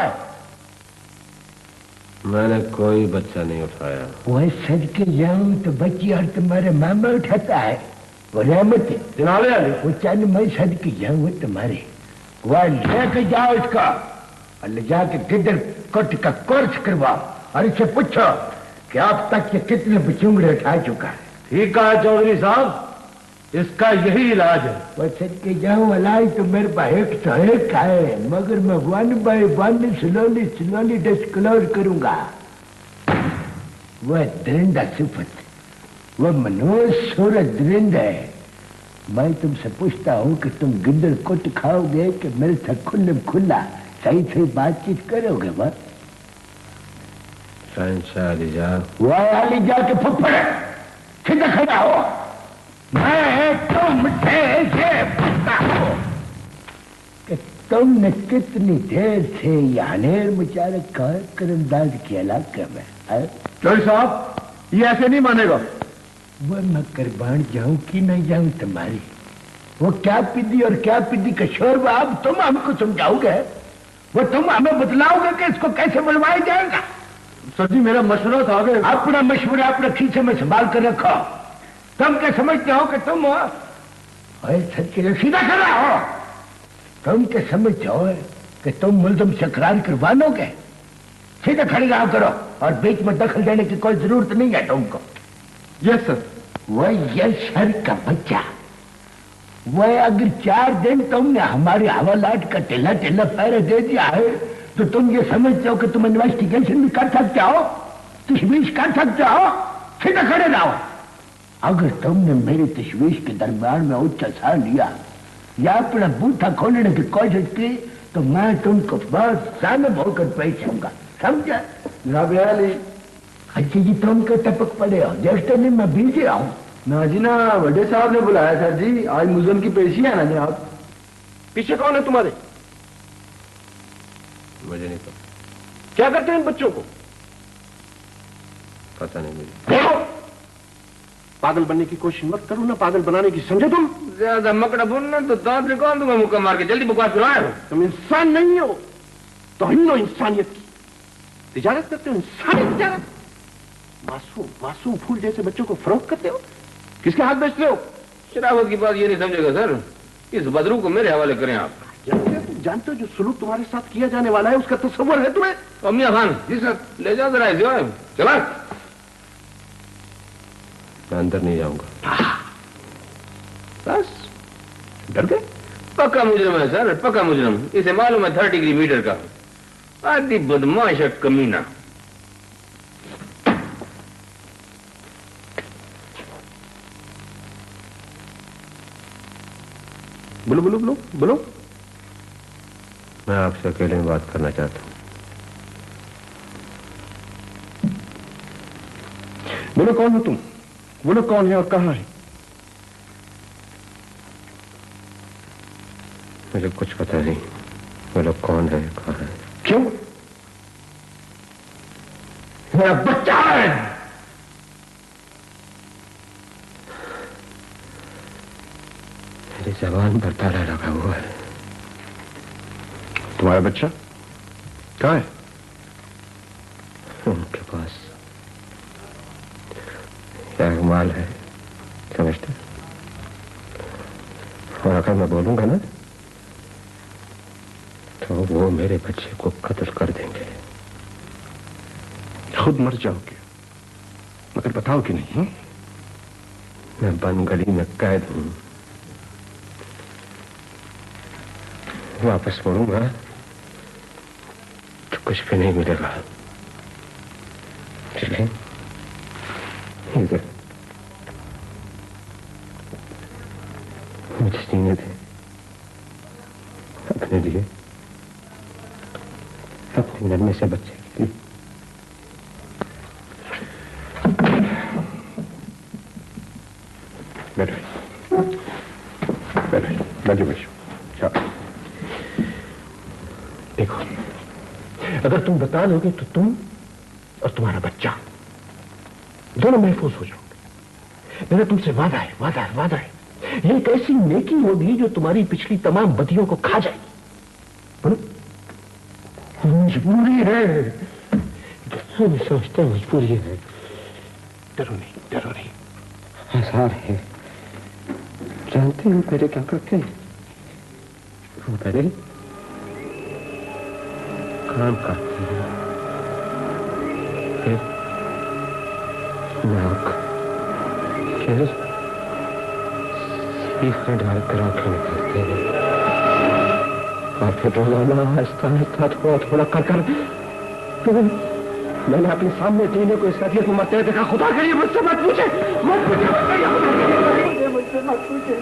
[SPEAKER 8] मैंने कोई बच्चा नहीं उठाया।
[SPEAKER 4] वह सज के जाऊं तो बच्ची और तुम्हारे मामा उठाता है। वो रहमत वो चंद मैं सज के जाऊं तुम्हारे। वह लेके जाओ इसका और ले जाके गिद्दर कट का कोर्स करवाओ और इससे पूछो कि अब तक ये कितने बचूंगड़े उठा चुका है।
[SPEAKER 6] ठीक कहा चौधरी साहब, इसका यही इलाज है।
[SPEAKER 4] वह सज के जाऊं इलाज तो मेरे पास एक तो एक है, मगर मैं 1 by 1 स्लोली डिस्क्लोज करूंगा। वह दरिंदा सिफत, वह मनोज सूरज दरिंद है। मैं तुमसे पूछता हूँ कि तुम गिद्दर कुट खाओगे कि मेरे साथ खुल्ला सही सही बातचीत करोगे? बस
[SPEAKER 8] शहंशाह अलीजा।
[SPEAKER 4] वह अलीजा के फुफड़ सीधा खड़ा हो। मैं तुमसे ये पूछता हूँ कि तुमने कितनी देर से यानेर मचा रखा है करंदाज के इलाके में?
[SPEAKER 6] चौधरी साहब ये ऐसे नहीं मानेगा।
[SPEAKER 4] वो मैं कुर्बान जाऊं कि नहीं जाऊं तुम्हारी? वो क्या पीदी और क्या पीदी का शोर, वो अब तुम हमको समझाओगे? वो तुम हमें बतलाओगे कि इसको कैसे बुलवाया जाएगा?
[SPEAKER 6] सर जी मेरा मशवरा था कि
[SPEAKER 4] अपना मशवरा अपने खीसे में संभाल कर रखो। तुम क्या समझते हो कि तुम सच के सीधा कर रहा हो? तुम क्या समझते हो कि तुम मुल्जम से इकरार करवा लोगे? सीधा खड़े रहा करो और बीच में दखल देने की कोई जरूरत नहीं है तुमको।
[SPEAKER 6] Yes sir.
[SPEAKER 4] वह यशर का बच्चा, वह अगर 4 दिन तुमने हमारे हवालात का टेला पहरे दे दिया है तो तुम ये समझते हो कि तुम इन्वेस्टिगेशन भी कर सकते हो, तशवीश कर सकते हो, सीधे खड़े रहो। अगर तुमने मेरी तशवीश के दरमियान में उच्च साह लिया या अपना बूथा खोलने की कोशिश की तो मैं तुमको बहुत जालिम होकर पेश आऊंगा, समझा? अच्छी जी तुम क्यों टपक पड़े हो? जैसे नहीं मैं बिजी हूँ
[SPEAKER 3] ना जी ना, बड़े साहब ने बुलाया सर जी, आज मुजरिम की पेशी है ना जनाब।
[SPEAKER 6] पीछे कौन है तुम्हारे?
[SPEAKER 8] मुझे नहीं पता।
[SPEAKER 6] क्या करते हैं इन बच्चों को?
[SPEAKER 8] पता नहीं मुझे।
[SPEAKER 6] देखो, पागल बनने की कोशिश मत करो ना, पागल बनाने की, समझे तुम?
[SPEAKER 5] ज्यादा मकड़ा बोलना तो दांत निकाल दूंगा मुक्का मार के। जल्दी बकवास करो।
[SPEAKER 6] तुम इंसान नहीं हो, तौहीन हो इंसानियत की। तिजारत करते हो, इंसानी तिजारत। मासूम मासूम फूल जैसे बच्चों को फरोख्त करते हो, किसके हाथ बेचते हो?
[SPEAKER 5] शराबत की बात ये नहीं समझेगा सर, इस बदरू को मेरे हवाले करें आप।
[SPEAKER 6] जानते हो जो सुलूक तुम्हारे साथ किया जाने वाला है उसका तस्वर है तुम्हें?
[SPEAKER 5] अमिया खान जी सर, ले जाओ जरा इसे। चला,
[SPEAKER 8] मैं अंदर नहीं जाऊंगा।
[SPEAKER 5] बस डर गए? पक्का मुजरिम है सर, पक्का मुजरिम। इसे मालूम है 30 डिग्री मीटर का। आदि बदमाश है, कमीना।
[SPEAKER 6] बोलो बोलो बोलो बोलो।
[SPEAKER 8] मैं आपसे अकेले में बात करना चाहता हूं।
[SPEAKER 6] बोलो कौन हो तुम? बोलो कौन है और कहां है?
[SPEAKER 8] मुझे कुछ पता नहीं। बोलो कौन है, कहां है?
[SPEAKER 6] क्यों? मेरा बच्चा है।
[SPEAKER 8] मेरी जबान पर ताला लगा हुआ है।
[SPEAKER 6] तुम्हारा बच्चा कहां है?
[SPEAKER 8] उनके पास एक माल है, समझते? और अगर मैं बोलूंगा ना तो वो मेरे बच्चे को कत्ल कर देंगे।
[SPEAKER 6] खुद मर जाओगे मगर बताओगे नहीं?
[SPEAKER 8] मैं बंद गली में कैद हूं। वापस मुड़ूंगा तो कुछ भी नहीं मिलेगा। ठीक है? इधर मुझे जीने दे, अपने लिए, अपने नन्हे से बच्चे के लिए।
[SPEAKER 6] बैठो बैठो। देखो, अगर तुम बता दोगे तो तुम और तुम्हारा बच्चा दोनों महफूज हो जाओगे। मेरा तुमसे वादा है, वादा है, वादा है। ये एक ऐसी नेकी होगी जो तुम्हारी पिछली तमाम बदियों को खा जाएगी। बोलो, मजबूरी है।
[SPEAKER 8] सोचते मजबूरी है।
[SPEAKER 6] डरो नहीं, डरो नहीं।
[SPEAKER 8] आसार है। जानते हैं पहले क्या करते हैं? वो पहले काम करते हैं, फिर नाक, फिर सीखने डालकर आंखें निकालते हैं, और फिर रोजाना आहिस्ता आहिस्ता थोड़ा थोड़ा कर मैंने अपने सामने जीने को इस कैफियत में मरते हुए देखा। खुदा के लिए मुझसे मत पूछे, मत पूछे, मुझसे मत पूछे।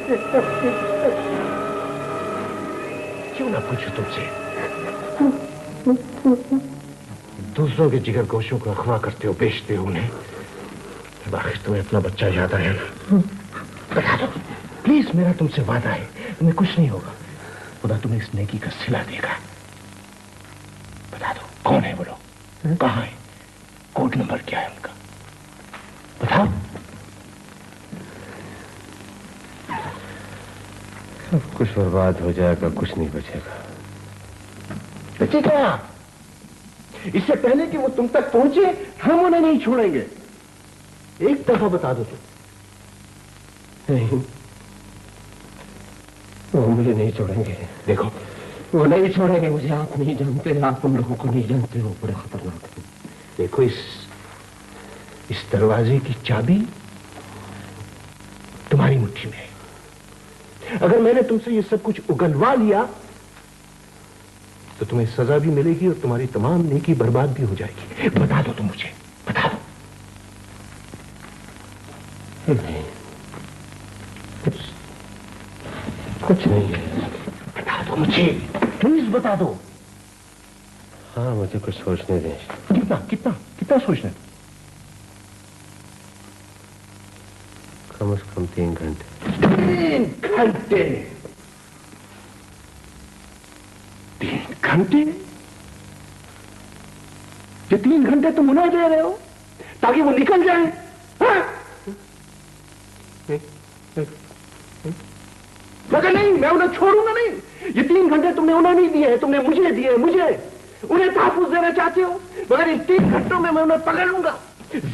[SPEAKER 8] क्यों ना पूछो तुमसे? दूसरों के जिगर गोशों को अगवा करते हो, बेचते हो उन्हें। आखिर तुम्हें अपना बच्चा याद आया ना? बता दो प्लीज, मेरा तुमसे वादा है, तुम्हें कुछ नहीं होगा। खुदा तुम्हें इस नेकी का सिला देगा। बता दो कौन है, बोलो कहां है, कोड नंबर क्या है उनका, बताओ। सब कुछ बर्बाद हो जाएगा, कुछ नहीं बचेगा।
[SPEAKER 6] बचेगा? इससे पहले कि वो तुम तक पहुंचे हम उन्हें नहीं छोड़ेंगे। एक दफा बता दो तुम।
[SPEAKER 8] नहीं, वो मुझे नहीं छोड़ेंगे।
[SPEAKER 6] देखो,
[SPEAKER 8] वो नहीं छोड़ेंगे मुझे। आप नहीं जानते, आप उन लोगों को नहीं जानते, वो बड़े खतरनाक है।
[SPEAKER 6] देखो, इस दरवाजे की चाबी तुम्हारी मुट्ठी में है। अगर मैंने तुमसे ये सब कुछ उगलवा लिया तो तुम्हें सजा भी मिलेगी और तुम्हारी तमाम नेकी बर्बाद भी हो जाएगी। बता दो तुम मुझे, बता दो। नहीं, कुछ नहीं है। बता दो मुझे, प्लीज बता दो।
[SPEAKER 8] हाँ, मुझे कुछ सोचने दें।
[SPEAKER 6] कितना कितना कितना सोचना?
[SPEAKER 8] कम से कम 3 घंटे।
[SPEAKER 6] 3 घंटे? 3 घंटे? ये 3 घंटे तुम उन्हें दे रहे हो ताकि वो निकल जाए? हाँ? मगर नहीं, मैं उन्हें छोड़ूंगा नहीं। ये 3 घंटे तुमने उन्हें नहीं दिए हैं, तुमने मुझे दिए। मुझे उन्हें तहफ्फुज़ देना चाहते हो, मगर इन 3 घंटों में मैं उन्हें पकड़ लूंगा।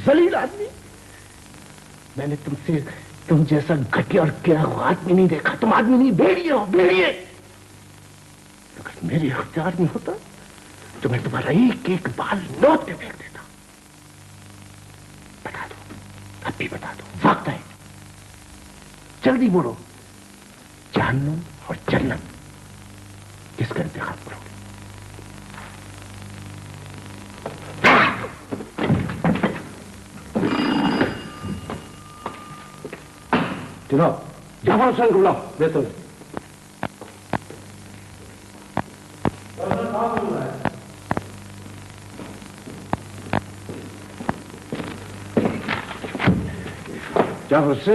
[SPEAKER 6] जलील आदमी, मैंने तुम जैसा घटिया और गिरा हुआ आदमी नहीं देखा। तुम आदमी नहीं, भेड़िए हो, भेड़िए। अगर मेरे अख्तियार में होता तो मैं तुम्हारा एक एक बाल नोट पे फेंक देता। बता दो, अब भी बता दो, वक्त है, जल्दी बोलो। जहन्नुम और जन्नत, किसका इंतखाब करोगे? जनाब, जाफर हुसैन को बुलाओ। बेहतर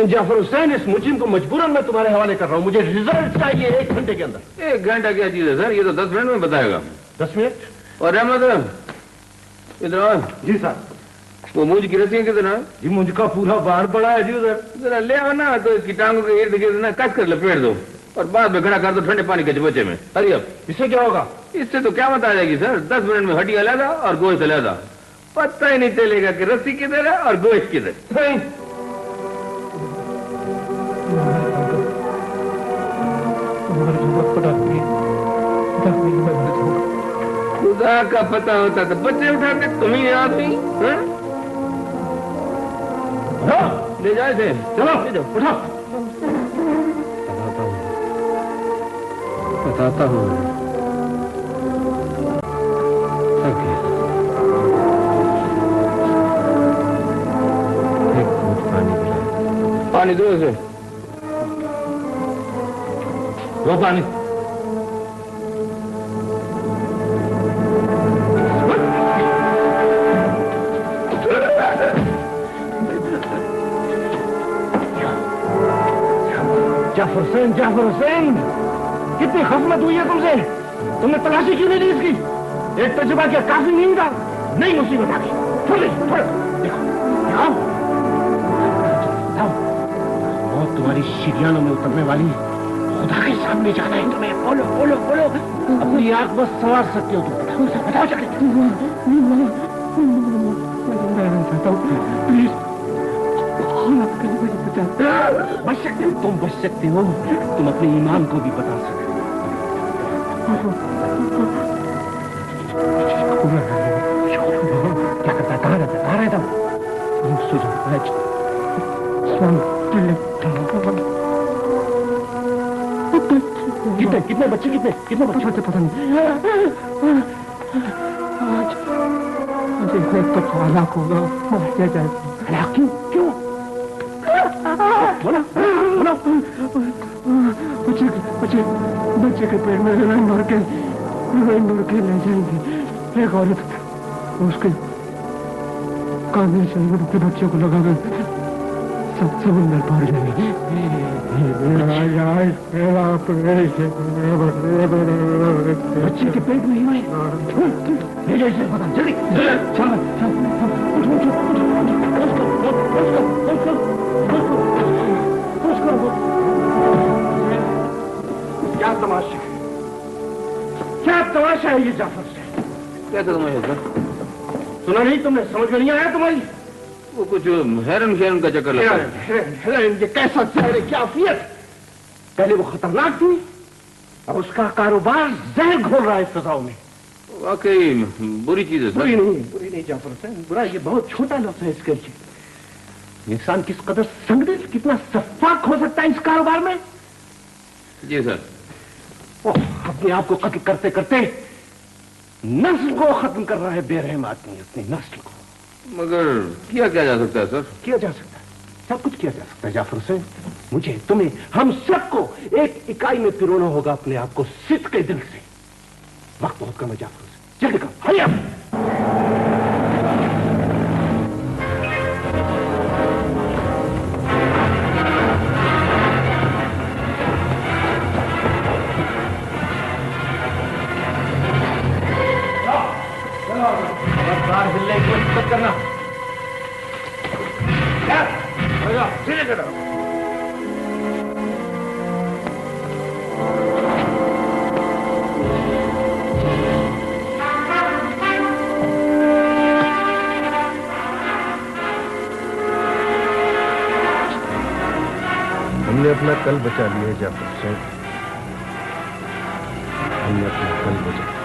[SPEAKER 6] जाफर हुसैन, इस मुजिम को मजबूरन मैं तुम्हारे हवाले कर रहा हूं। मुझे रिजल्ट चाहिए 1 घंटे के अंदर।
[SPEAKER 5] 1 घंटा क्या चीज है सर, ये तो 10 मिनट में बताएगा।
[SPEAKER 6] 10 मिनट?
[SPEAKER 5] और रहमत, इधर आओ।
[SPEAKER 6] जी साहब।
[SPEAKER 5] वो मूंज की रस्सियां किधर है?
[SPEAKER 6] जी मुझका पूरा बार पड़ा है जी उधर।
[SPEAKER 5] जरा ले आओ ना, तो इसकी टांगों के इर्द गिर्द ना कस कर लपेट दो और बाद में खड़ा कर दो ठंडे पानी के चबच्चे में। अरे अब
[SPEAKER 6] इससे क्या होगा?
[SPEAKER 5] इससे तो क्या बता जाएगी सर, 10 मिनट में हड्डी अलहदा और गोश्त अलहदा। पता ही नहीं चलेगा कि रस्सी किधर है और गोश्त किधर।
[SPEAKER 6] नहीं,
[SPEAKER 5] खुदा का पता होता तो बच्चे उठाते, तुम ही आदमी ले जाए थे।
[SPEAKER 6] चलो उठो।
[SPEAKER 8] बताता हूँ। एक घूंट पानी पिलाओ।
[SPEAKER 5] पानी दो इसे।
[SPEAKER 6] दो पानी। जाफर हुसैन, कितनी खसमत हुई है तुमसे? तुमने तलाशी क्यों नहीं ली इसकी? एक तजुर्बा क्या काफी नहीं था? नई मुसीबत आ गई। मौत तुम्हारी शिरियानों में उतरने वाली, खुदा के सामने जाना है तुम्हें। बोलो बोलो बोलो, अपनी आंख बस सवार सकते हो तुम। बताओ जल्दी। मैं चाहता हूँ, प्लीज बच सकते हो, तुम बच सकते हो। तुम अपने ईमान को भी बता सकते हो। क्या करता है? कहाँ रहता है? कितने बच्चे पता नहीं। आज इतने तो हलाक होगा। हलाक क्यों? बोलो बोलो। बच्चे के पेट में रंग भर के ले जाएंगे। एक औरत उसके कानून से के बच्चे को लगाकर समुद्र पार जाएगी। बच्चे के पेट में ही जल्दी क्या तमाशा है ये जाफर से?
[SPEAKER 5] क्या तमाशा सर?
[SPEAKER 6] सुना नहीं तुमने? समझ में नहीं आया तुम्हारी?
[SPEAKER 5] वो कुछ हेरन का चक्कर लगा है।
[SPEAKER 6] ये कैसा जहर है, क्या अफियत? पहले वो खतरनाक थी, अब उसका कारोबार जहर घोल रहा है फिजाओं में।
[SPEAKER 5] वाकई बुरी चीज है सर।
[SPEAKER 6] बुरी नहीं जाफर हुसैन, बुरा ये बहुत छोटा लफ्ज है इसके लिए। इंसान किस कदर संगदिल, कितना सफाक हो सकता है इस कारोबार में।
[SPEAKER 5] जी सर।
[SPEAKER 6] अपने आप को कत्ल करते करते नस्ल को खत्म कर रहा है बेरहम आदमी, अपनी नस्ल को।
[SPEAKER 5] मगर किया क्या जा सकता है सर?
[SPEAKER 6] किया जा सकता है, सब कुछ किया जा सकता है जाफर हुसैन। मुझे, तुम्हें, हम सबको एक इकाई में पिरोना होगा अपने आप को सिद्ध के दिल से। वक्त बहुत कम है जाफर हुसैन, जल्दी करो, हरी अप।
[SPEAKER 5] हिलने की कोशिश मत करना। सीधे चलो।
[SPEAKER 6] हमने अपना कल बचा लिया जाफर हुसैन, हमने अपना कल बचा लिया।